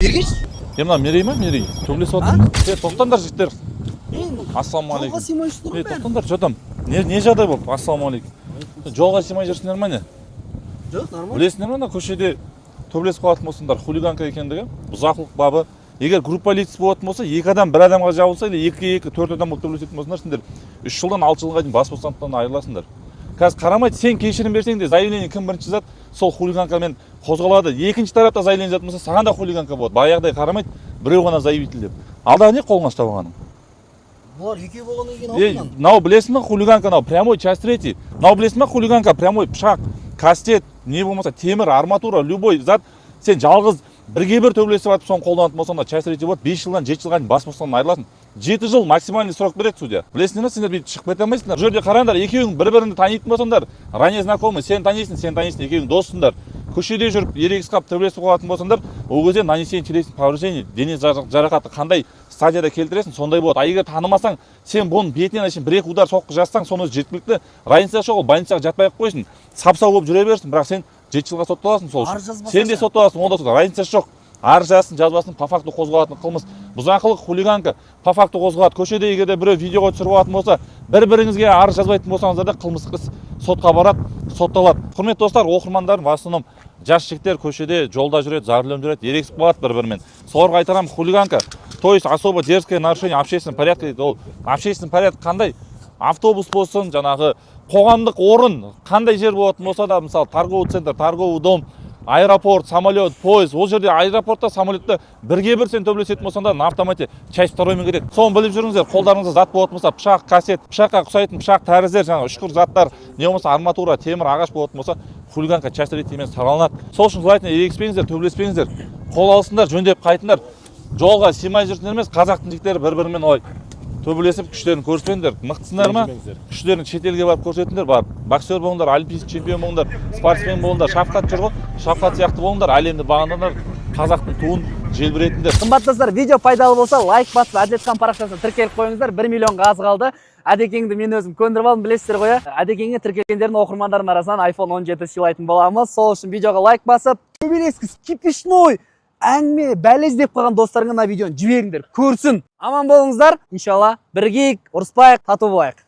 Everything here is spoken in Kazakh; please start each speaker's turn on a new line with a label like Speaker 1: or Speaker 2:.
Speaker 1: Бергеш?
Speaker 2: Мына Мерей ма, Мерей? Төбелесіп отыр. Тоқтаңдар жігіттер. Ассалаумағалейкум.
Speaker 1: Жолға сыймай жүрсіңдер ме?
Speaker 2: Тоқтаңдар, жотам. Не жағдай болып? Ассалаумағалейкум. Жолға сыймай жүрсіңдер ме не?
Speaker 1: Жоқ, нормально.
Speaker 2: Білесіңдер ме, көшеде төбелесіп қалатын болсаңдар, хулиганка екендігі, бұзақылық бабы. Егер группа лиц болатын болса, 2 адам 1 адамға жабылса, или 2-2, 4 адам болып төбелесетін болсаңдар, сендер 3 жылдан 6 жылға дейін бас бостандықтан айырыласыңдар. Қазір қарамайды, сен кешірім берсең де, заявление кім бірінші зат, сол хулиганкамен қозғалады. Екінші тарапта заявление жататын болса, саған да хулиганка болады. Баяғыдай қарамайды, біреу ғана заявитель деп. Алда не қолыңа ұстап алғаның?
Speaker 1: Бұлар екеу болғаннан кейін алдынан.
Speaker 2: Мынау білесің ба, хулиганка, мынау прямой часть 3. Мынау білесің ба, хулиганка, прямой пышақ, кастет, не болмаса темір, арматура, любой зат. Сен жалғыз бірге-бір төбелесіп атып соны қолданатын болсаң да часть 3 болады. 5 жылдан 7 жылға дейін бас бостандығынан айырыласың. 7 жыл максимальный срок береді судья. Білесіңдер ме, сендер бүйтіп шығып кете алмайсыңдар. Бұл жерде қараңдар, екеуің бір-біріңді танитын болсаңдар, ранее знакомый, сен танисың, екеуің доссыңдар. Көшеде жүріп, ерегіс қап төбелесіп қалатын болсаңдар, ол кезде нанесен телесін повреждение, дене жарақаты қандай стадияда келтіресің, сондай болады. А егер танымасаң, сен бұның бетінен әшейін 1-2 удар соққы жазсаң, соны жеткілікті. Разница жоқ, ол больницаға жатпай ақ қойсын. Сап-сау болып жүре берсін, бірақ сен 7 жылға сотталасың сол үшін. Сен де сотталасың, онда сотталасың. Разница жоқ. Арыз жазсын, жазбасын, по факту қозғалатын қылмыс. Бұзақылық, хулиганка, по факту қозғалады. Көшеде егер де біреу видеоға түсіріп алатын болса, бір-біріңізге арыз жазбайтын болсаңыздар да қылмыстық іс сотқа барады, сотталады. Құрметті достар, оқырмандарым, в основном жас жігіттер көшеде жолда жүреді, зарлем жүреді, ерегісіп қалады бір-бірімен. Соларға айтарам, хулиганка, то есть особо дерзкое нарушение общественного порядка дейді. Ол общественный порядок қандай? Автобус болсын, жаңағы қоғамдық орын қандай жер болатын болса да, мысалы торговый центр, торговый дом, аэропорт, самолет, поезд, ол жерде аэропортта, самолетте бірге-бір сен төбелесетін болсаң да, на автомате часть 2-мен кетеді. Соны біліп жүріңіздер, қолдарыңызда зат болатын болса, пышақ, касет, пышаққа ұқсайтын пышақ тәріздер, жаңағы үшкір заттар, не болмаса арматура, темір, ағаш болатын болса, хулиганка часть 3-мен сараланады. Сол үшін желательно ерегіспеңіздер, төбелеспеңіздер, қол алысыңдар, жөндеп қайтыңдар. Жолға сыймай жүрсіңдер емес, қазақтың жігіттері бір-бірімен олай төбелесіп күштерін көрсетпеңдер. Мықтысыңдар ма? Күштерін шетелге барып көрсетіңдер, барып. Боксер болыңдар, олимпийский чемпион болыңдар, спортсмен болыңдар, Шафқат жүр ғой. Шафқат сияқты болыңдар, әлемді бағындырыңдар, қазақтың туын желбіретіңдер.
Speaker 3: Қымбатты достар, видео пайдалы болса, лайк басып, Әділетхан парақшасына тіркеліп қойыңыздар. 1 миллионға аз қалды. Әдекеңді мен өзім көндіріп алдым, білесіздер ғой. Әдекеңе тіркелгендердің оқырмандардың арасынан iPhone 17 сыйлайтын боламыз. Сол үшін видеоға лайк басып, төбелескіз кипишной әңгіме бәлез деп қалған достарыңа видеоны жіберіңдер, көрсін. Аман болыңыздар. Иншалла, біргейік, ұрыспайық, тату болайық.